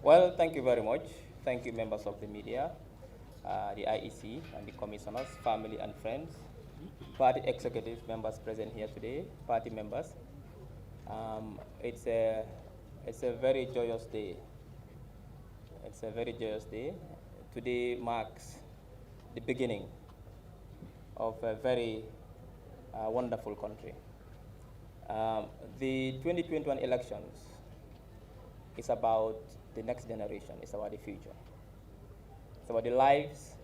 Well, thank you very much. Thank you, members of the media, the IEC, and the commissioners, family and friends, party executive members present here today, party members. It's a very joyous day. It's a very joyous day. Today marks the beginning of a very wonderful country. The 2021 elections is about the next generation. It's about the future. It's about the lives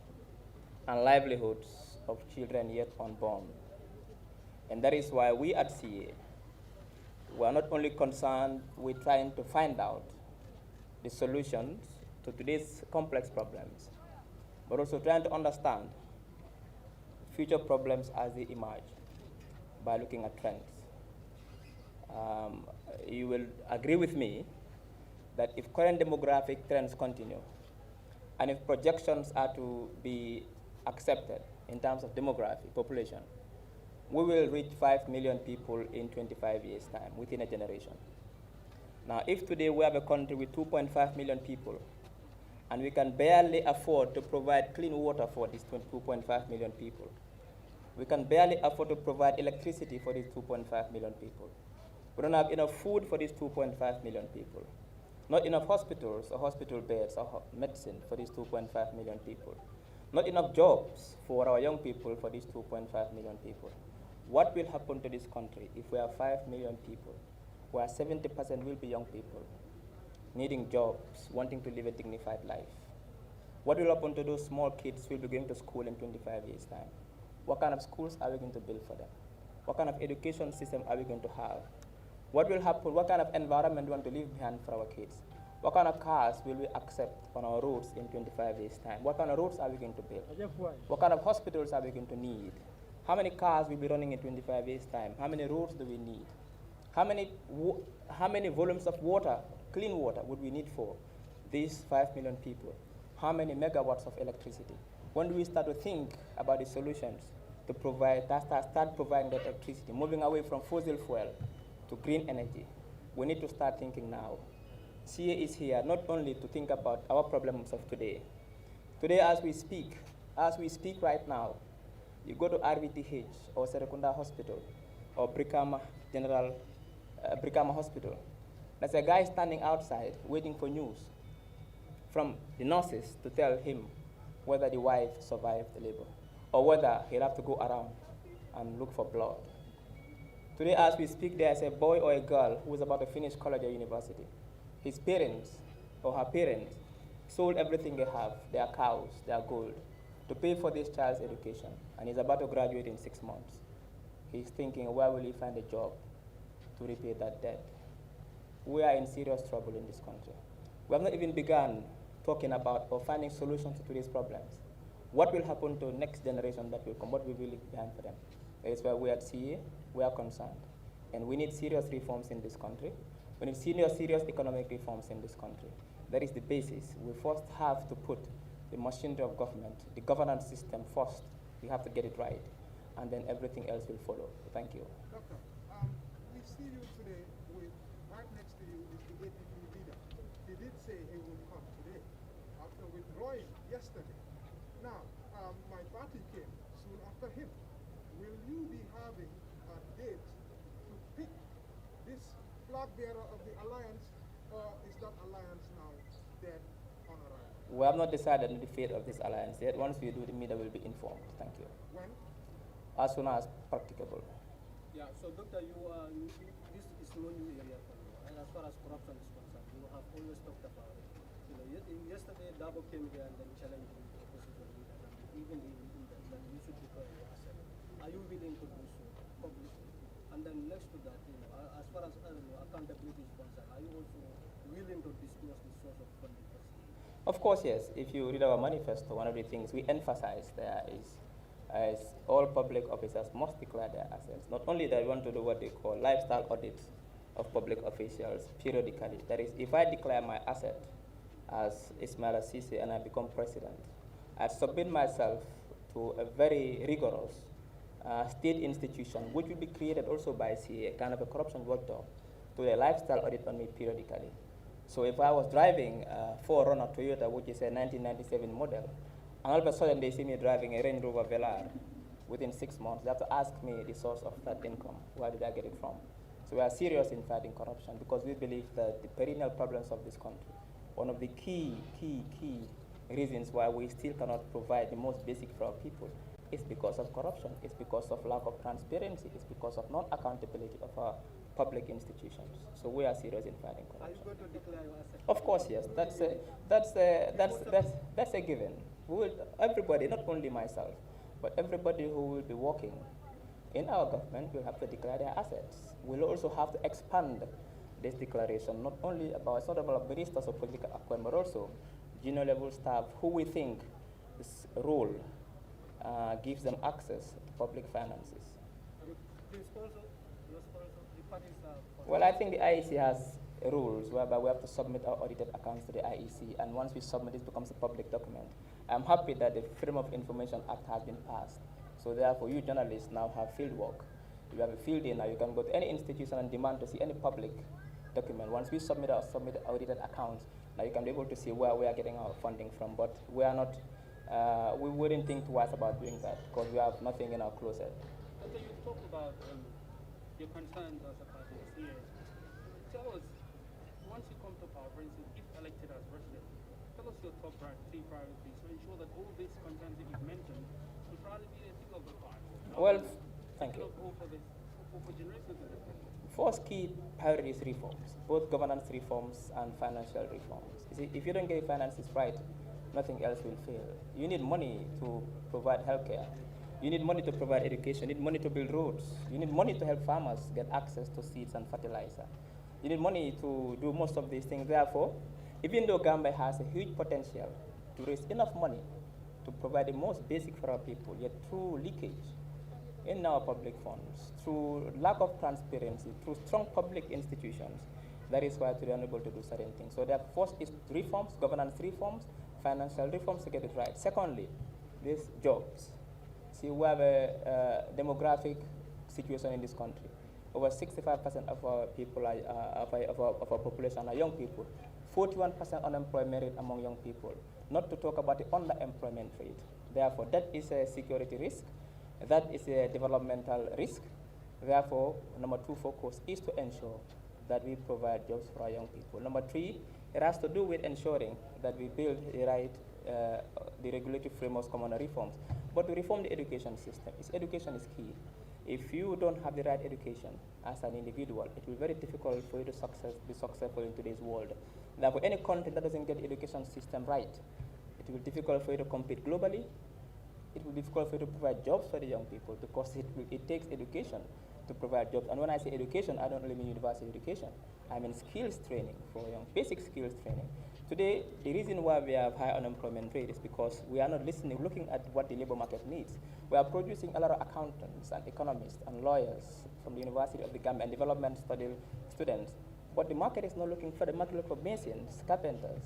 and livelihoods of children yet unborn. And that is why we at CA, we are not only concerned with trying to find out the solutions to today's complex problems, but also trying to understand future problems as they emerge by looking at trends. You will agree with me that if current demographic trends continue, and if projections are to be accepted in terms of demography, population, we will reach 5 million people in 25 years' time, within a generation. Now, if today we have a country with 2.5 million people, and we can barely afford to provide clean water for these 2.5 million people, we can barely afford to provide electricity for these 2.5 million people. We don't have enough food for these 2.5 million people. Not enough hospitals or hospital beds or medicine for these 2.5 million people. Not enough jobs for our young people for these 2.5 million people. What will happen to this country if we have 5 million people, where 70% will be young people, needing jobs, wanting to live a dignified life? What will happen to those small kids who will be going to school in 25 years' time? What kind of schools are we going to build for them? What kind of education system are we going to have? What will happen? What kind of environment do we want to leave behind for our kids? What kind of cars will we accept on our roads in 25 years' time? What kind of roads are we going to build? What kind of hospitals are we going to need? How many cars will be running in 25 years' time? How many roads do we need? How many volumes of water, clean water, would we need for these 5 million people? How many megawatts of electricity? When do we start to think about the solutions to provide, start providing that electricity, moving away from fossil fuel to green energy? We need to start thinking now. CA is here not only to think about our problems of today. Today, as we speak right now, you go to RVTH or Serekunda Hospital or Brikama Hospital. There's a guy standing outside waiting for news from the nurses to tell him whether the wife survived the labor or whether he'll have to go around and look for blood. Today, as we speak, there's a boy or a girl who is about to finish college or university. His parents or her parents sold everything they have, their cows, their gold, to pay for this child's education, and he's about to graduate in 6 months. He's thinking, where will he find a job to repay that debt? We are in serious trouble in this country. We have not even begun talking about or finding solutions to these problems. What will happen to the next generation that will come? What will we leave behind for them? That is why we at CA, we are concerned. And we need serious reforms in this country. We need serious economic reforms in this country. That is the basis. We first have to put the machinery of government, the governance system first. We have to get it right. And then everything else will follow. Thank you. Doctor, we see you today with, right next to you is the APP leader. He did say he would come today after withdrawing yesterday. Now, my party came soon after him. Will you be having a date to pick this flag bearer of the alliance, or is that alliance now dead on arrival? We have not decided on the fate of this alliance yet. Once we do, the media will be informed. Thank you. When? As soon as practicable. Yeah, so Doctor, this is no new area for you. And as far as corruption is concerned, you have always talked about it. Yesterday, Dabo came here and then challenged the opposition leaders, and even the leaders, that you should declare your asset. Are you willing to do so publicly? And then next to that, as far as accountability is concerned, are you also willing to disclose the source of funding for CA? Of course, yes. If you read our manifesto, one of the things we emphasize there is as all public officers must declare their assets. Not only that, we want to do what they call lifestyle audits of public officials periodically. That is, if I declare my asset as Ismaila Ceesay and I become president, I submit myself to a very rigorous state institution, which will be created also by CA, kind of a corruption watchdog, to a lifestyle audit on me periodically. So if I was driving a 4Runner Toyota, which is a 1997 model, and all of a sudden they see me driving a Range Rover Velar, within 6 months, they have to ask me the source of that income. Where did I get it from? So we are serious in fighting corruption because we believe that the perennial problems of this country, one of the key reasons why we still cannot provide the most basic for our people is because of corruption, it's because of lack of transparency, it's because of non-accountability of our public institutions. So we are serious in fighting corruption. Are you going to declare your assets? Of course, yes. That's a given. We will, everybody, not only myself, but everybody who will be working in our government will have to declare their assets. We'll also have to expand this declaration, not only about, it's not about ministers or political appointment, but also junior level staff who we think this role gives them access to public finances. The sponsor, your sponsor, the parties are... Well, I think the IEC has rules whereby we have to submit our audited accounts to the IEC, and once we submit, it becomes a public document. I'm happy that the Freedom of Information Act has been passed. So therefore, you journalists now have field work. You have a field day now. You can go to any institution and demand to see any public document. Once we submit our audited accounts, now you can be able to see where we are getting our funding from. But we are not, we wouldn't think twice about doing that because we have nothing in our closet. Okay, you talked about your concerns as a party here. Tell us, once you come to power, for instance, if elected as president, tell us your top three priorities to ensure that all these concerns that you've mentioned will probably be a thing of the past. Well, thank you. For generations in the future. First key priority is reforms, both governance reforms and financial reforms. You see, if you don't get your finances right, nothing else will fail. You need money to provide healthcare. You need money to provide education. You need money to build roads. You need money to help farmers get access to seeds and fertilizer. You need money to do most of these things. Therefore, even though Gambia has a huge potential to raise enough money to provide the most basic for our people, yet through leakage in our public funds, through lack of transparency, through strong public institutions, that is why we are unable to do certain things. So the first is reforms, governance reforms, financial reforms to get it right. Secondly, these jobs. See, we have a demographic situation in this country. Over 65% of our people of our population are young people. 41% unemployment rate among young people. Not to talk about the underemployment rate. Therefore, that is a security risk. That is a developmental risk. Therefore, number 2 focus is to ensure that we provide jobs for our young people. Number 3, it has to do with ensuring that we build the regulatory frameworks, common reforms. But to reform the education system, education is key. If you don't have the right education as an individual, it will be very difficult for you to be successful in today's world. Therefore, any country that doesn't get the education system right, it will be difficult for you to compete globally. It will be difficult for you to provide jobs for the young people because it takes education to provide jobs. And when I say education, I don't really mean university education. I mean skills training for young, basic skills training. Today, the reason why we have high unemployment rate is because we are not looking at what the labor market needs. We are producing a lot of accountants and economists and lawyers from the University of the Gambia and development study students. But the market is not looking for the market look for masons, carpenters,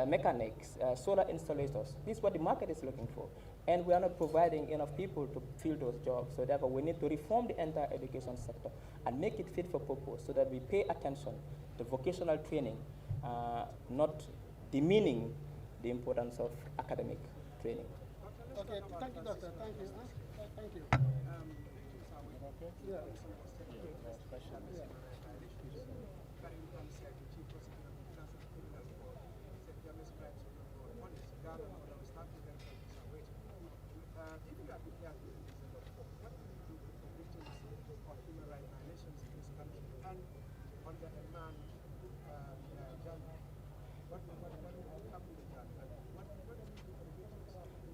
mechanics, solar installators. This is what the market is looking for. And we are not providing enough people to fill those jobs. So therefore, we need to reform the entire education sector and make it fit for purpose so that we pay attention to vocational training, not demeaning the importance of academic training. Okay, thank you, Doctor. Thank you. Thank you. Yeah.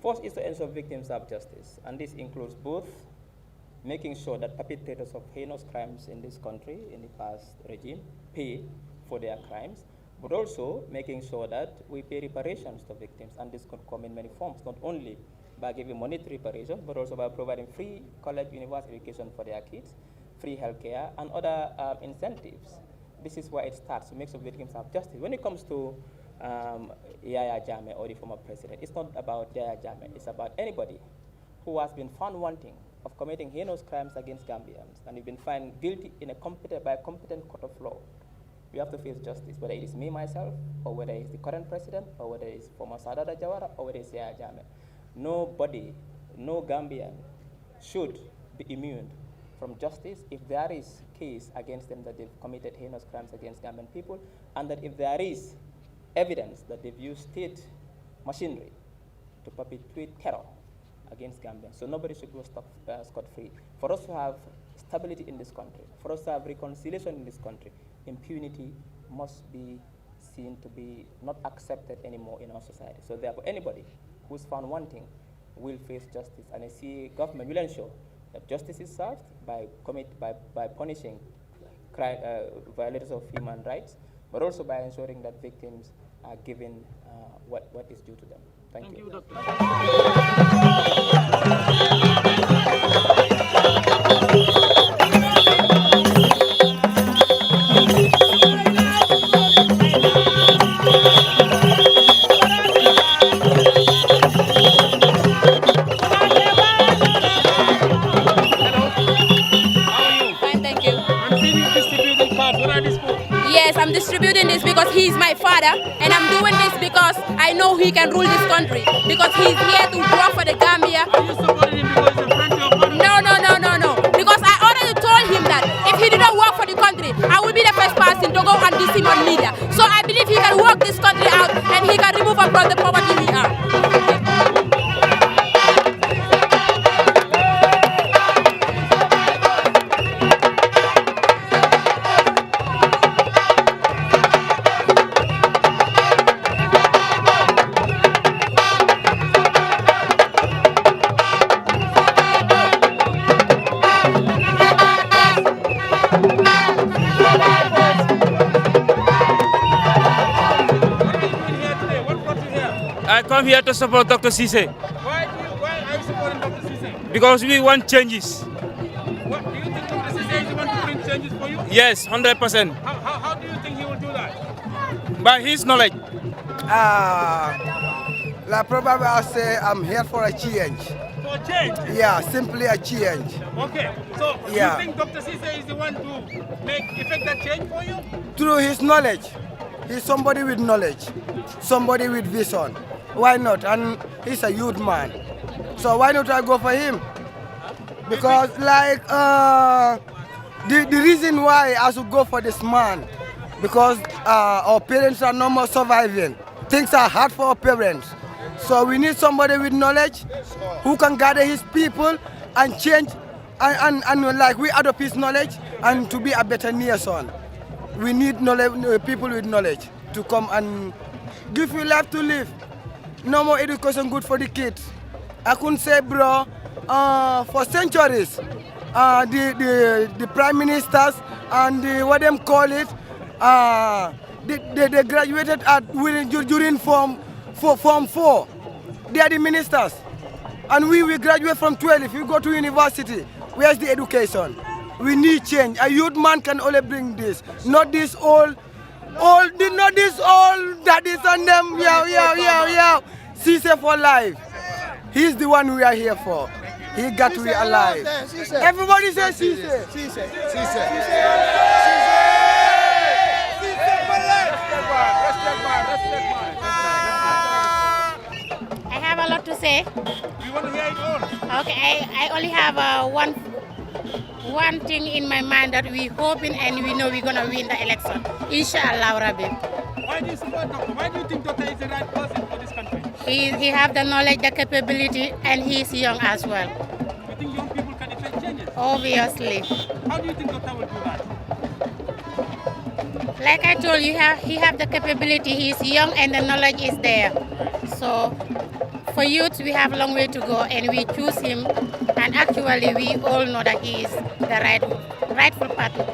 First is to ensure victims have justice, and this includes both making sure that perpetrators of heinous crimes in this country, in the past regime, pay for their crimes, but also making sure that we pay reparations to victims, and this could come in many forms, not only by giving monetary reparations, but also by providing free college university education for their kids, free healthcare, and other incentives. This is where it starts, to make sure victims have justice. When it comes to Yaya Jammeh or the former president, it's not about Yaya Jammeh, it's about anybody who has been found wanting of committing heinous crimes against Gambians and you've been found guilty by a competent court of law. we have to face justice, whether it is me, myself, or whether it's the current president, or whether it's former Sadada Jawara, or whether it's Yahya Jammeh. Nobody, no Gambian should be immune from justice if there is case against them that they've committed heinous crimes against Gambian people, and that if there is evidence that they've used state machinery to perpetuate terror against Gambians. So nobody should go scot-free. For us to have stability in this country, for us to have reconciliation in this country, impunity must be seen to be not accepted anymore in our society. So therefore, anybody who's found wanting will face justice, and I see government will ensure that justice is served by punishing violators of human rights, but also by ensuring that victims are given what is due to them. Thank you. Doctor. Yes, I'm distributing this because he's my father, and I'm doing this because I know he can rule this country, because he's here to work for the Gambia. Are you supporting him because he's a friend to your father? No. Because I already told him that if he didn't work for the country, I will be the first person to go and diss him on media. So I believe he can work this country out, and he can remove us from the poverty we are. I come here to support Dr. Ceesay. Why are you supporting Dr. Ceesay? Because we want changes. What, do you think Dr. Ceesay is the one to bring changes for you? Yes, 100%. How do you think he will do that? By his knowledge. Like probably I'll say I'm here for a change. For change? Yeah, simply a change. Okay, so Yeah. you think Dr. Ceesay is the one to effect that change for you? Through his knowledge. He's somebody with knowledge, somebody with vision. Why not? And he's a youth man. So why not I go for him? Because like the reason why I should go for this man, because our parents are no more surviving. Things are hard for our parents. So we need somebody with knowledge who can gather his people and change and like we adopt his knowledge and to be a better nation. We need knowledge, people with knowledge to come and give you life to live. No more education good for the kids. I couldn't say, bro, for centuries, the prime ministers and what them call it, they graduated during Form 4. They are the ministers. And we graduate from 12. If you go to university, where's the education? We need change. A youth man can only bring this. Not this old daddies and them, yeah. Ceesay for life. He's the one we are here for. He got to be alive. Everybody say Ceesay. I have a lot to say. You want to hear it all? Okay, I only have one thing in my mind that we hoping and we know we're gonna win the election. Inshallah, Rabbi. Why do you support Doctor? Why do you think Doctor is the right person for this country? He have the knowledge, the capability, and he's young as well. You think young people can effect changes? Obviously. How do you think Doctor will do that? Like I told you, he have the capability. He's young and the knowledge is there. So for youth, we have a long way to go, and we choose him. And actually, we all know that he is the rightful person.